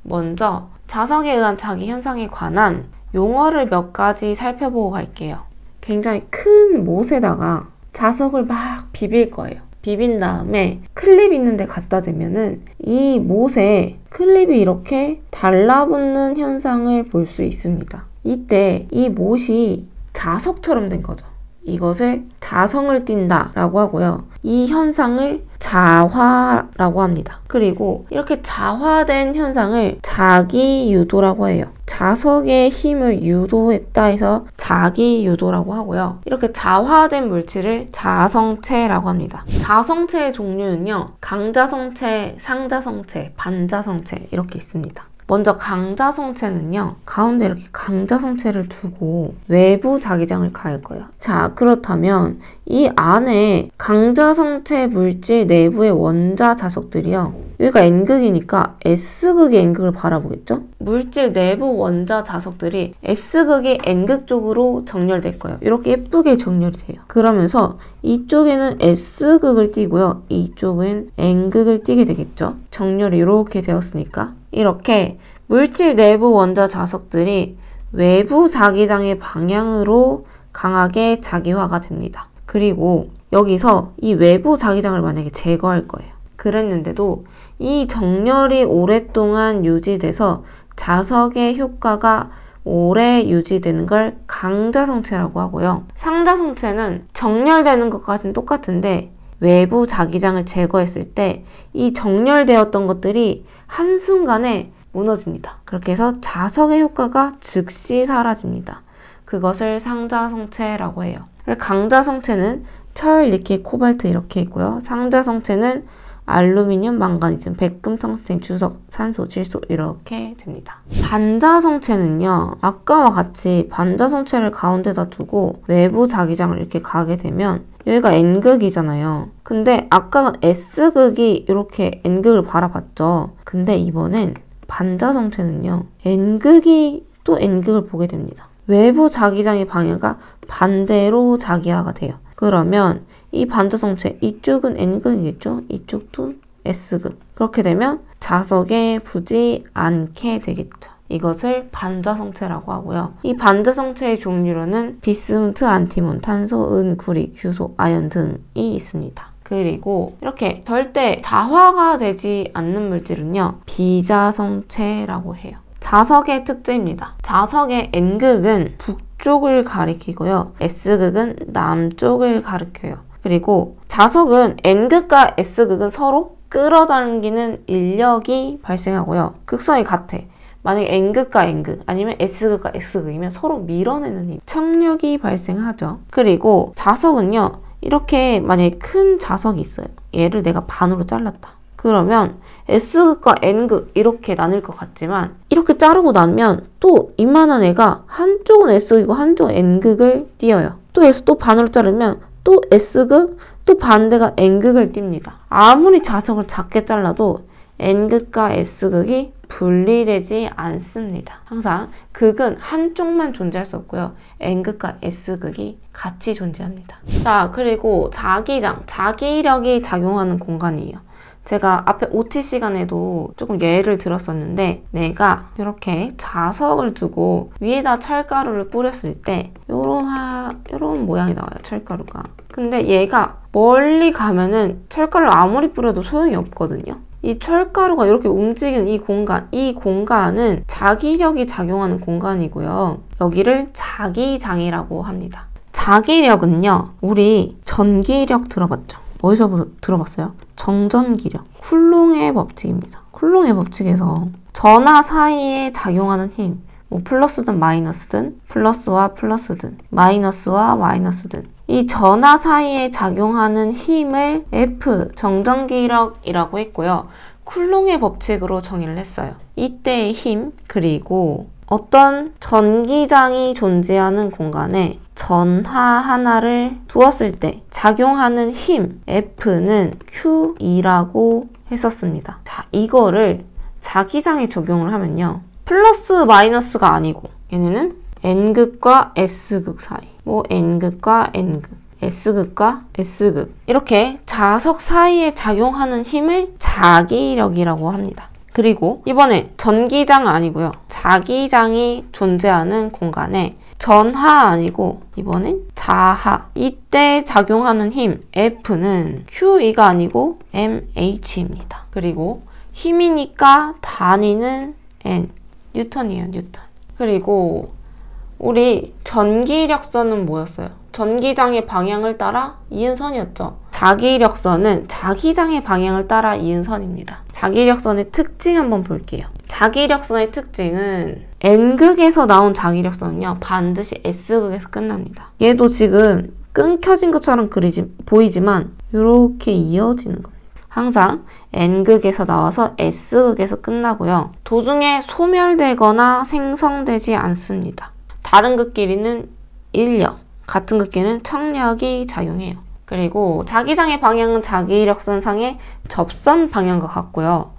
먼저 자석에 의한 자기 현상에 관한 용어를 몇 가지 살펴보고 갈게요. 굉장히 큰 못에다가 자석을 막 비빌 거예요. 비빈 다음에 클립 있는 데 갖다 대면은 이 못에 클립이 이렇게 달라붙는 현상을 볼 수 있습니다. 이때 이 못이 자석처럼 된 거죠. 이것을 자성을 띈다 라고 하고요. 이 현상을 자화라고 합니다. 그리고 이렇게 자화된 현상을 자기유도라고 해요. 자석의 힘을 유도했다 해서 자기유도라고 하고요. 이렇게 자화된 물질을 자성체라고 합니다. 자성체의 종류는요. 강자성체, 상자성체, 반자성체 이렇게 있습니다. 먼저 강자성체는요. 가운데 이렇게 강자성체를 두고 외부 자기장을 가할 거예요. 자, 그렇다면 이 안에 강자성체 물질 내부의 원자 자석들이요. 여기가 N극이니까 S극이 N극을 바라보겠죠? 물질 내부 원자 자석들이 S극이 N극 쪽으로 정렬될 거예요. 이렇게 예쁘게 정렬이 돼요. 그러면서 이쪽에는 S극을 띄고요. 이쪽은 N극을 띄게 되겠죠? 정렬이 이렇게 되었으니까. 이렇게 물질 내부 원자 자석들이 외부 자기장의 방향으로 강하게 자기화가 됩니다. 그리고 여기서 이 외부 자기장을 만약에 제거할 거예요. 그랬는데도 이 정렬이 오랫동안 유지돼서 자석의 효과가 오래 유지되는 걸 강자성체라고 하고요. 상자성체는 정렬되는 것까지는 똑같은데 외부 자기장을 제거했을 때 이 정렬되었던 것들이 한순간에 무너집니다. 그렇게 해서 자석의 효과가 즉시 사라집니다. 그것을 상자성체라고 해요. 강자성체는 철, 니켈, 코발트 이렇게 있고요. 상자성체는 알루미늄, 망가니즘, 백금, 텅스텐, 주석, 산소, 질소 이렇게 됩니다. 반자성체는요. 아까와 같이 반자성체를 가운데다 두고 외부 자기장을 이렇게 가게 되면 여기가 N극이잖아요. 근데 아까는 S극이 이렇게 N극을 바라봤죠. 근데 이번엔 반자성체는요. N극이 또 N극을 보게 됩니다. 외부 자기장의 방향과 반대로 자기화가 돼요. 그러면 이 반자성체, 이쪽은 N극이겠죠? 이쪽도 S극. 그렇게 되면 자석에 붙지 않게 되겠죠. 이것을 반자성체라고 하고요. 이 반자성체의 종류로는 비스무트, 안티몬, 탄소, 은, 구리, 규소, 아연 등이 있습니다. 그리고 이렇게 절대 자화가 되지 않는 물질은요. 비자성체라고 해요. 자석의 특징입니다. 자석의 N극은 북쪽을 가리키고요. S극은 남쪽을 가리켜요. 그리고 자석은 N극과 S극은 서로 끌어당기는 인력이 발생하고요. 극성이 같아. 만약에 N극과 N극 아니면 S극과 S극이면 서로 밀어내는 힘, 청력이 발생하죠. 그리고 자석은요. 이렇게 만약에 큰 자석이 있어요. 얘를 내가 반으로 잘랐다. 그러면 S극과 N극 이렇게 나눌 것 같지만 이렇게 자르고 나면 또 이만한 애가 한쪽은 S극이고 한쪽은 N극을 띄어요. 또 여기서 또 반으로 자르면 또 S극, 또 반대가 N극을 띱니다. 아무리 자석을 작게 잘라도 N극과 S극이 분리되지 않습니다. 항상 극은 한쪽만 존재할 수 없고요. N극과 S극이 같이 존재합니다. 자, 그리고 자기장, 자기력이 작용하는 공간이에요. 제가 앞에 OT 시간에도 조금 예를 들었었는데 내가 이렇게 자석을 두고 위에다 철가루를 뿌렸을 때 요런 모양이 나와요. 철가루가. 근데 얘가 멀리 가면은 철가루를 아무리 뿌려도 소용이 없거든요. 이 철가루가 이렇게 움직이는 이 공간은 자기력이 작용하는 공간이고요. 여기를 자기장이라고 합니다. 자기력은요. 우리 전기력 들어봤죠? 어디서 들어봤어요? 정전기력. 쿨롱의 법칙입니다. 쿨롱의 법칙에서 전하 사이에 작용하는 힘, 뭐 플러스든 마이너스든, 플러스와 플러스든, 마이너스와 마이너스든 이 전하 사이에 작용하는 힘을 F, 정전기력이라고 했고요. 쿨롱의 법칙으로 정의를 했어요. 이때의 힘, 그리고 어떤 전기장이 존재하는 공간에 전하 하나를 두었을 때 작용하는 힘 F는 Q2라고 했었습니다. 자, 이거를 자기장에 적용을 하면요. 플러스 마이너스가 아니고 얘네는 N극과 S극 사이, 뭐 N극과 N극, S극과 S극 이렇게 자석 사이에 작용하는 힘을 자기력이라고 합니다. 그리고 이번에 전기장 아니고요. 자기장이 존재하는 공간에 전하 아니고 이번엔 자하. 이때 작용하는 힘 F는 QE가 아니고 MH입니다. 그리고 힘이니까 단위는 N. 뉴턴이에요, 뉴턴. 그리고 우리 전기력선은 뭐였어요? 전기장의 방향을 따라 이은 선이었죠. 자기력선은 자기장의 방향을 따라 이은 선입니다. 자기력선의 특징 한번 볼게요. 자기력선의 특징은 N극에서 나온 자기력선은요, 반드시 S극에서 끝납니다. 얘도 지금 끊겨진 것처럼 보이지만 이렇게 이어지는 겁니다. 항상 N극에서 나와서 S극에서 끝나고요. 도중에 소멸되거나 생성되지 않습니다. 다른 극끼리는 인력, 같은 극끼리는 청력이 작용해요. 그리고 자기장의 방향은 자기력선상의 접선 방향과 같고요.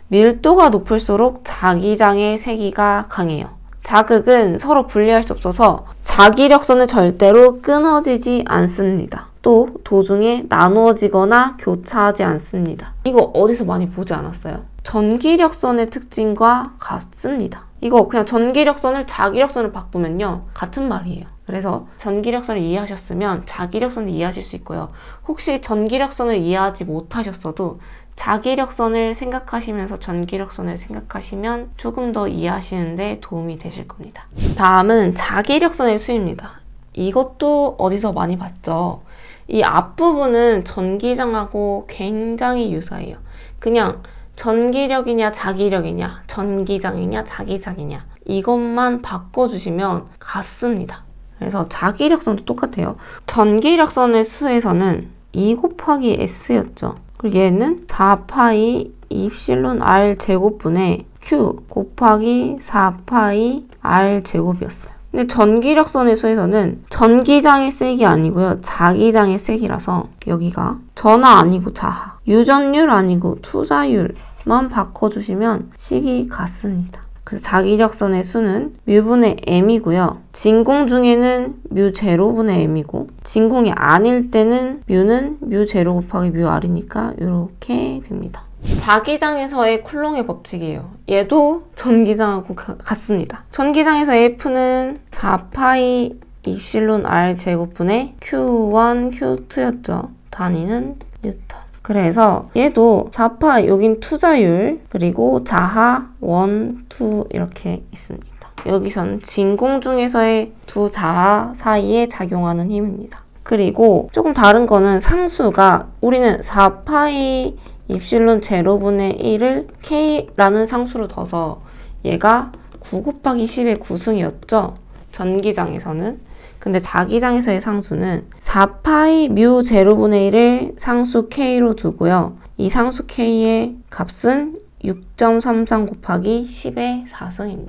밀도가 높을수록 자기장의 세기가 강해요. 자극은 서로 분리할 수 없어서 자기력선은 절대로 끊어지지 않습니다. 또 도중에 나누어지거나 교차하지 않습니다. 이거 어디서 많이 보지 않았어요? 전기력선의 특징과 같습니다. 이거 그냥 전기력선을 자기력선을 바꾸면요, 같은 말이에요. 그래서 전기력선을 이해하셨으면 자기력선을 이해하실 수 있고요. 혹시 전기력선을 이해하지 못하셨어도 자기력선을 생각하시면서 전기력선을 생각하시면 조금 더 이해하시는데 도움이 되실 겁니다. 다음은 자기력선의 수입니다. 이것도 어디서 많이 봤죠? 이 앞부분은 전기장하고 굉장히 유사해요. 그냥 전기력이냐 자기력이냐, 전기장이냐 자기장이냐, 이것만 바꿔주시면 같습니다. 그래서 자기력선도 똑같아요. 전기력선의 수에서는 2 곱하기 S였죠. 그리고 얘는 4파이 입실론 R 제곱분의 Q 곱하기 4파이 R 제곱이었어요. 근데 전기력선의 수에서는 전기장의 세기 아니고요, 자기장의 세기라서 여기가 전하 아니고 자하, 유전율 아니고 투자율만 바꿔주시면 식이 같습니다. 그래서 자기력선의 수는 뮤분의 m이고요. 진공 중에는 뮤 제로분의 m이고, 진공이 아닐 때는 뮤는 뮤 제로 곱하기 뮤 r이니까 이렇게 됩니다. 자기장에서의 쿨롱의 법칙이에요. 얘도 전기장하고 같습니다. 전기장에서 F는 4파이 입실론 R 제곱분의 Q1, Q2였죠. 단위는 뉴턴. 그래서 얘도 4파, 여긴 투자율, 그리고 자하 1, 2 이렇게 있습니다. 여기서는 진공 중에서의 두 자하 사이에 작용하는 힘입니다. 그리고 조금 다른 거는 상수가, 우리는 4파이 입실론 제로분의 1을 K라는 상수로 둬서 얘가 9 곱하기 10의 9승이었죠. 전기장에서는. 근데 자기장에서의 상수는 4파이 뮤 제로분의 1을 상수 K로 두고요. 이 상수 K의 값은 6.33 곱하기 10의 4승입니다.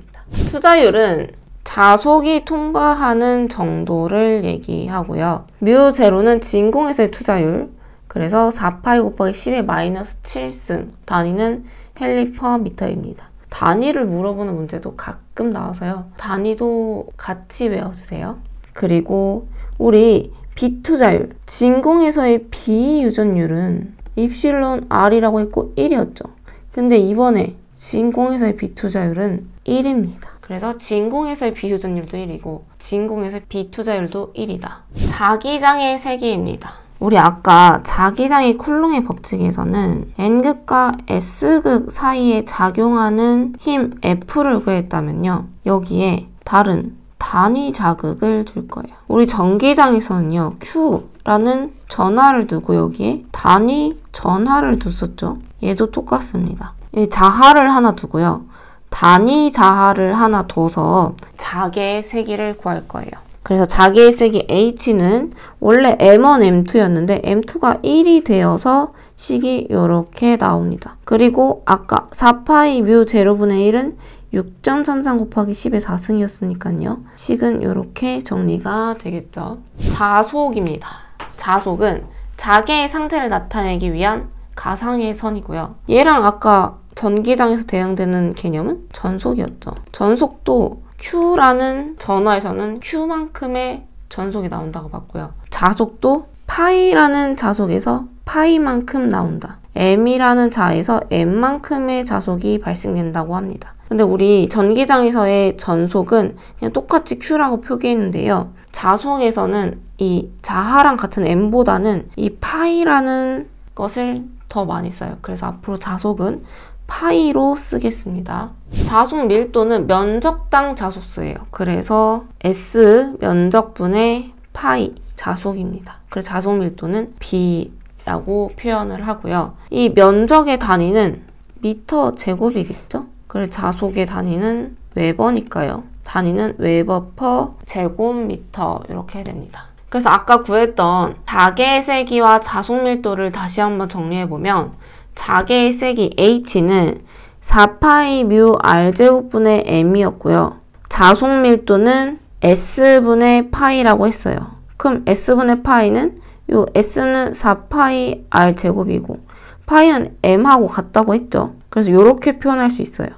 투자율은 자속이 통과하는 정도를 얘기하고요. 뮤 제로는 진공에서의 투자율, 그래서 4파이 곱하기 10의 마이너스 7승, 단위는 헬리퍼미터입니다. 단위를 물어보는 문제도 가끔 나와서요. 단위도 같이 외워주세요. 그리고 우리 비투자율, 진공에서의 비유전율은 입실론 R이라고 했고 1이었죠. 근데 이번에 진공에서의 비투자율은 1입니다. 그래서 진공에서의 비유전율도 1이고 진공에서의 비투자율도 1이다. 자기장의 세기입니다. 우리 아까 자기장의 쿨롱의 법칙에서는 N극과 S극 사이에 작용하는 힘 F를 구했다면요, 여기에 다른 단위 자극을 줄 거예요. 우리 전기장에서는요, Q라는 전하를 두고 여기에 단위 전하를 뒀었죠. 얘도 똑같습니다. 이 자하를 하나 두고요, 단위 자하를 하나 둬서 자개의 세기를 구할 거예요. 그래서 자개의 세기 H는 원래 M1, M2였는데 M2가 1이 되어서 식이 이렇게 나옵니다. 그리고 아까 4파이 뮤 제로분의 1은 6.33 곱하기 10의 4승이었으니까요. 식은 이렇게 정리가 되겠죠. 자속입니다. 자속은 자개의 상태를 나타내기 위한 가상의 선이고요. 얘랑 아까 전기장에서 대응되는 개념은 전속이었죠. 전속도 Q라는 전화에서는 Q만큼의 전속이 나온다고 봤고요. 자속도 파이라는 자속에서 파이만큼 나온다. m이라는 자에서 m만큼의 자속이 발생된다고 합니다. 근데 우리 전기장에서의 전속은 그냥 똑같이 Q라고 표기했는데요. 자속에서는 이 자하랑 같은 m보다는 이 파이라는 것을 더 많이 써요. 그래서 앞으로 자속은 파이로 쓰겠습니다. 자속 밀도는 면적당 자속수예요. 그래서 S 면적분의 파이 자속입니다. 그래서 자속 밀도는 B라고 표현을 하고요. 이 면적의 단위는 미터 제곱이겠죠? 그래서 자속의 단위는 웨버니까요. 단위는 웨버 퍼 제곱미터 이렇게 됩니다. 그래서 아까 구했던 자개의 세기와 자속 밀도를 다시 한번 정리해보면 자개의 세기 H는 4파이 뮤 R제곱분의 M이었고요. 자속 밀도는 S분의 파이라고 했어요. 그럼 S분의 파이는 요 S는 4파이 R제곱이고 파이는 M하고 같다고 했죠. 그래서 이렇게 표현할 수 있어요.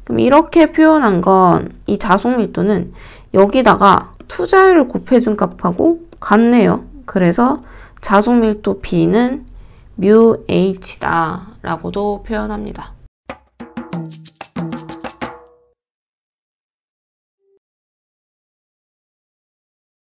그럼 이렇게 표현한 건 이 자속 밀도는 여기다가 투자율을 곱해준 값하고 같네요. 그래서 자속 밀도 B는 뮤 H다 라고도 표현합니다.